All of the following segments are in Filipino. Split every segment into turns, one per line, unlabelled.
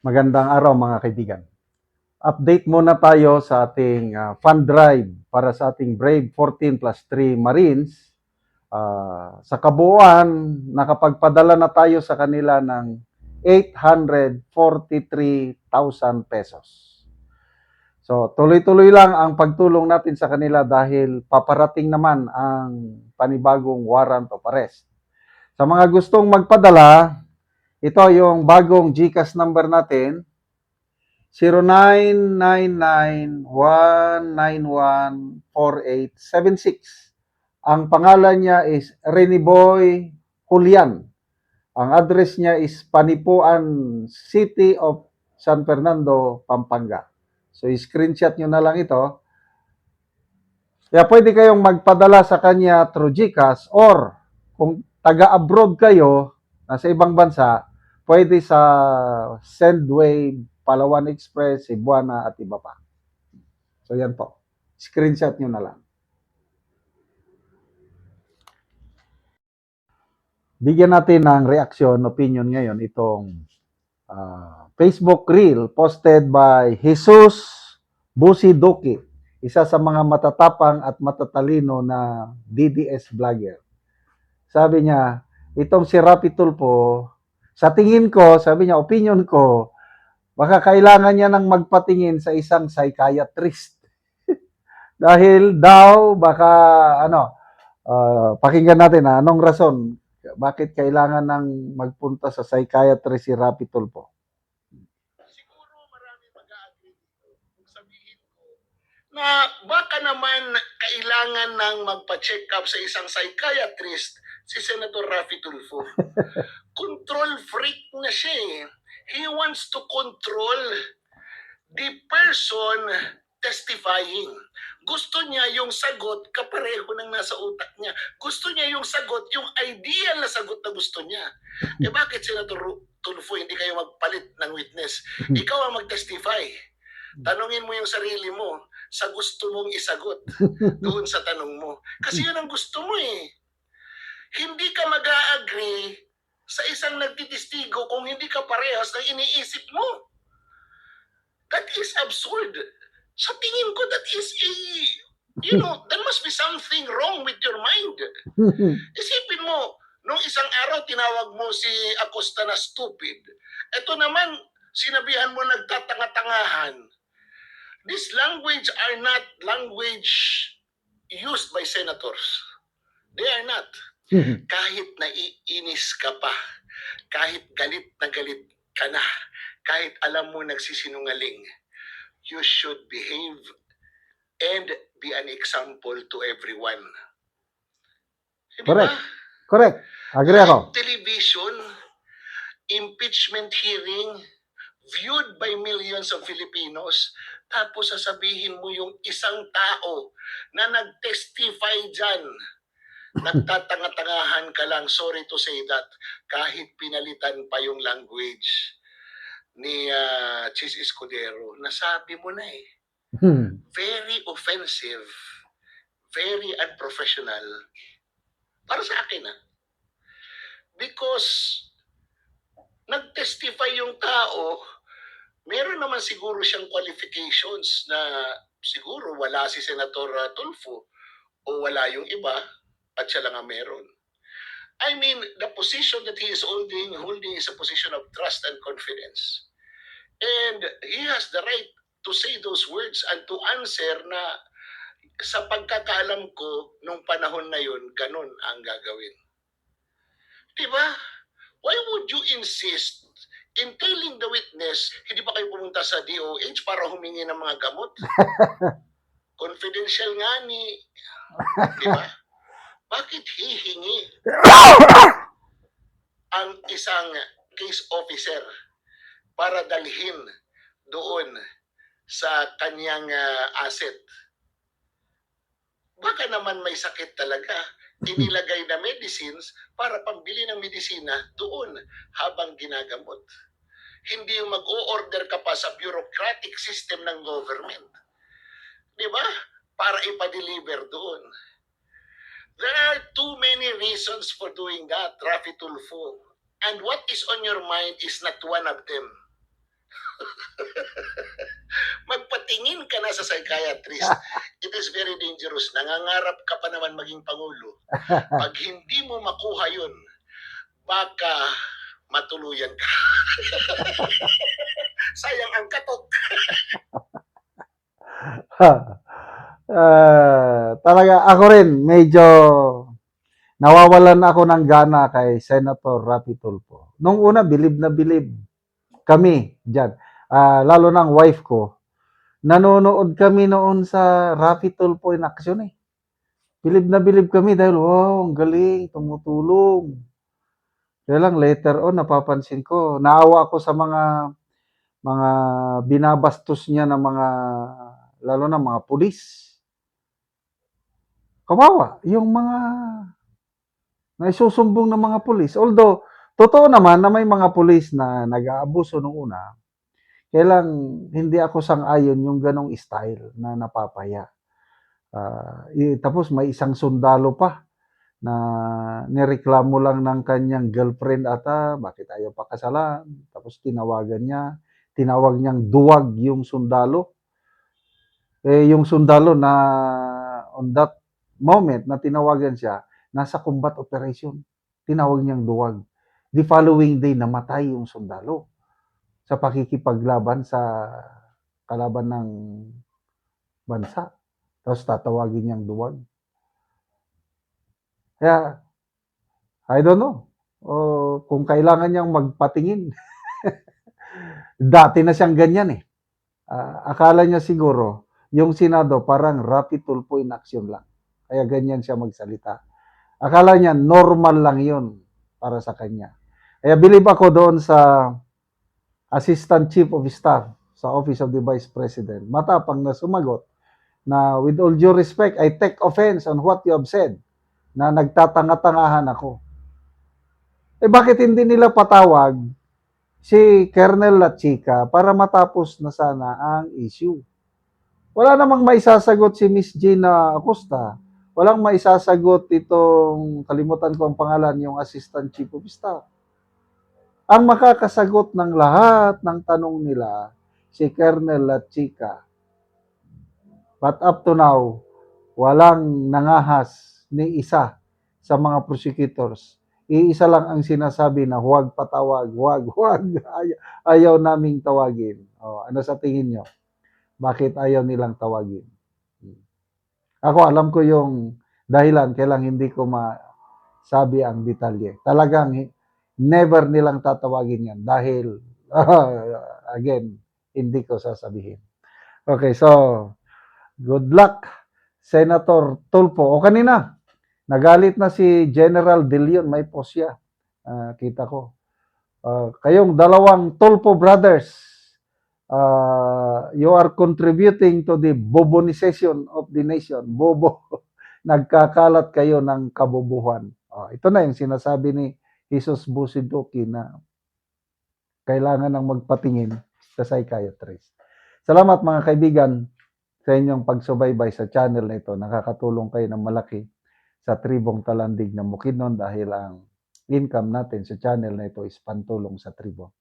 Magandang araw mga kaibigan. Update muna tayo sa ating fund drive para sa ating Brave 14+3 Marines. Sa kabuuan, nakapagpadala na tayo sa kanila ng 843,000 pesos. So, tuloy-tuloy lang ang pagtulong natin sa kanila dahil paparating naman ang panibagong warrant of arrest. Sa mga gustong magpadala, ito yung bagong GCash number natin, 0999-191-4876. Ang pangalan niya is Reniboy Julian. Ang address niya is Panipuan City of San Fernando, Pampanga. So, screenshot nyo na lang ito. Kaya pwede kayong magpadala sa kanya through GCash or kung taga-abroad kayo, nasa ibang bansa, pwede sa Sendwave, Palawan Express, Cebuana at iba pa. So yan po. Screenshot nyo na lang. Bigyan natin ng reaksyon, opinion ngayon itong Facebook Reel posted by Jesus Busidoki, isa sa mga matatapang at matatalino na DDS vlogger. Sabi niya, itong si Rapi Tulfo, sa tingin ko, sabi niya, opinion ko, baka kailangan niya nang magpatingin sa isang psychiatrist. Dahil daw, baka, pakinggan natin anong rason, bakit kailangan nang magpunta sa psychiatrist si Rapi Tulfo.
Siguro marami mag-a-agree dito kung sabihin ko na baka naman kailangan ng magpa-check up sa isang psychiatrist si Senator Raffy Tulfo. Control freak na siya eh. He wants to control the person testifying. Gusto niya yung sagot kapareho ng nasa utak niya. Gusto niya yung sagot, yung ideal na sagot na gusto niya. Eh bakit, Senator Tulfo, hindi kayo magpalit ng witness? Ikaw ang mag-testify. Tanungin mo yung sarili mo sa gusto mong isagot doon sa tanong mo. Kasi yun ang gusto mo eh. Hindi ka mag-a-agree sa isang nagtitistigo kung hindi ka parehas ng iniisip mo. That is absurd. Sa tingin ko, that is there must be something wrong with your mind. Isipin mo, nung isang araw, tinawag mo si Acosta na stupid. Ito naman, sinabihan mo nagtatanga-tangahan. This language are not language used by senators. They are not. Kahit naiinis ka pa, kahit galit na galit ka na, kahit alam mo nagsisinungaling, you should behave and be an example to everyone.
Correct. Correct. Agree ako.
Television, impeachment hearing, viewed by millions of Filipinos, tapos sasabihin mo yung isang tao na nag-testify dyan, nagtatanga-tangahan ka lang, sorry to say that, kahit pinalitan pa yung language ni Chis Escudero, nasabi mo na eh. Very offensive, very unprofessional para sa akin because nag-testify yung tao, meron naman siguro siyang qualifications na siguro wala si Senator Tulfo o wala yung iba at siya lang ang meron. I mean, the position that he is holding is a position of trust and confidence. And he has the right to say those words and to answer na sa pagkakaalam ko, nung panahon na yun, ganun ang gagawin. Diba? Why would you insist in telling the witness, hindi ba kayo pumunta sa DOH para humingi ng mga gamot? Confidential nga ni, diba? Bakit hihingi ang isang case officer para dalhin doon sa kanyang asset? Baka naman may sakit talaga. Inilagay na medicines para pambili ng medisina doon habang ginagamot. Hindi yung mag-o-order ka pa sa bureaucratic system ng government. Di ba? Para ipa-deliver doon. There are too many reasons for doing that, Raffy Tulfo. And what is on your mind is not one of them. Magpatingin ka na sa psychiatrist. It is very dangerous. Nangangarap ka pa naman maging Pangulo. Pag hindi mo makuha yun, baka matuluyan ka. Sayang ang katok.
Talaga ako rin medyo nawawalan ako ng gana kay Senator Rapi Tulfo. Nung una, bilib na bilib kami dyan. Lalo ng wife ko. Nanonood kami noon sa Rapi Tulfo in action eh. Bilib na bilib kami dahil wow, ang galing, tumutulong. Kaya lang later on napapansin ko, naawa ako sa mga binabastos niya ng mga lalo na mga pulis. Kawawa yung mga naisusumbong ng mga pulis. Although totoo naman na may mga pulis na nag-aabuso nung una. Kaya lang hindi ako sang-ayon yung ganong style na napapaya. Tapos may isang sundalo pa na nireklamo lang ng kanyang girlfriend ata, bakit ayaw pakasalan. Tapos tinawag niyang duwag yung sundalo. Yung sundalo na on that moment na tinawagan siya, nasa combat operation. Tinawag niyang duwag. The following day, namatay yung sundalo sa pakikipaglaban sa kalaban ng bansa. Tapos tatawagin niyang duwag. Kaya, I don't know. Kung kailangan niyang magpatingin. Dati na siyang ganyan eh. Akala niya siguro, yung Senado parang Rapi Tulfo in action lang. Kaya ganyan siya magsalita. Akala niya normal lang yun para sa kanya. Kaya believe ako doon sa Assistant Chief of Staff sa Office of the Vice President. Matapang na sumagot na with all due respect, I take offense on what you have said na nagtatanga-tangahan ako. Bakit hindi nila patawag si Colonel Lachica para matapos na sana ang issue? Wala namang maisasagot si Miss Gina Acosta. Walang maisasagot itong, kalimutan ko ang pangalan, yung Assistant Chief of Staff. Ang makakasagot ng lahat ng tanong nila, si Colonel Lachica. But up to now, walang nangahas ni isa sa mga prosecutors. Iisa lang ang sinasabi na huwag patawag, huwag. Ayaw naming tawagin. Ano sa tingin nyo? Bakit ayaw nilang tawagin? Ako alam ko yung dahilan, kailang hindi ko masabi ang detalye. Talagang never nilang tatawagin yan dahil, again, hindi ko sasabihin. Okay, so, good luck, Senator Tulfo. O kanina, nagalit na si General De Leon, may post siya. Kita ko. Kayong dalawang Tulfo brothers, you are contributing to the bobonization of the nation. Bobo. Nagkakalat kayo ng kabobohan. Ito na yung sinasabi ni Jesus Busiduki na kailangan ng magpatingin sa psychiatrist. Salamat mga kaibigan sa inyong pagsubaybay sa channel na ito. Nakakatulong kayo ng malaki sa tribong talandig ng Bukidnon dahil ang income natin sa channel na ito is pantulong sa tribo.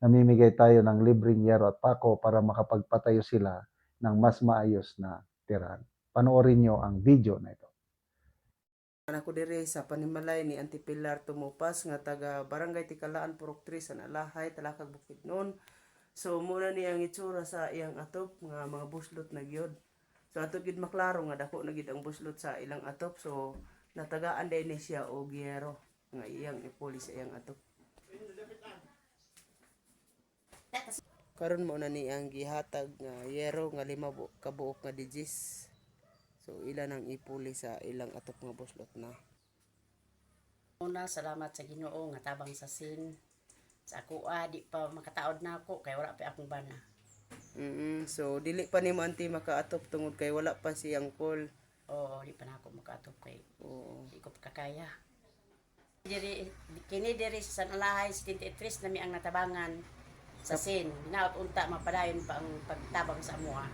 Namimigay tayo ng libreng yero at pako para makapagpatayo sila ng mas maayos na tirahan. Panoorin nyo ang video na ito.
Ako dire sa panimalay ni Auntie Pilar Tumupas nga taga Barangay Tikalaan Purok 3 sa Alahay, Talakag Bukidnon. So muna ni ang itsura sa iyang atop nga mga buslot na gyud. So ato gid maklaro nga dako na gid ang buslot sa ilang atop. So natagaan din ni siya og yero nga iyang ipuli sa iyang atop. Karon mo na ni ang gihatag nga yero nga 5 kabuok nga digis. So ilan ang ipuli sa ilang atop nga buslot na.
Una, salamat sa Ginoo nga tabang sa sin. Sa ako di pa makataod na ako kay wala pa akong bana.
So dili pa nimo anti makaatop tungod kay wala pa siyang call.
Oo, di pa na ako makatop kay.
Oo.
Di ko pa kakaya. Kini diri sa San Alahay 73 nami ang natabangan sa sin. Hinaot unta mapadayon pa ang pagtabang sa amuha.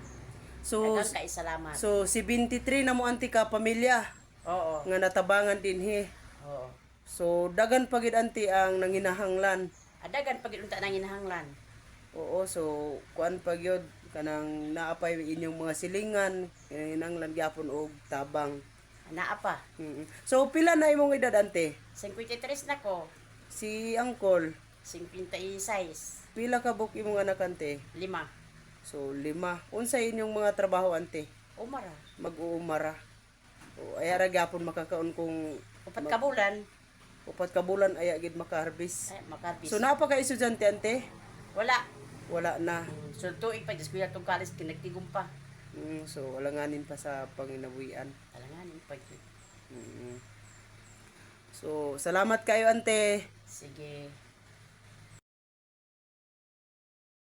So
Daghang kay salamat.
so si 23 na mo anti ka pamilya
Oo.
nga natabangan dinhi.
Oo.
So dagan pagid anti ang nanginahanglan.
Adagan pag unta nang inahanglan.
Oo, so kuan pa gyud kanang naapay inyong mga silingan, kinahanglan gyapon og tabang.
Naa pa.
So pila na imong edad ante?
53 na ko.
Si Angkol,
56.
pila ka buk imong anak ante?
5.
So 5. Unsa inyong mga trabaho ante?
Umara.
Mag-uumara. O ayara gyapon makakaon kung
4 ka bulan.
4 ka bulan aya gid maka-harvest.
Ay, makarbis.
So napa ka estudyante ante?
Wala.
Wala na.
So tuig pa just kuya tong college kinagtigom pa.
So alanganin pa sa panginabuhian.
Alanganin pa.
So salamat kayo ante.
Sige.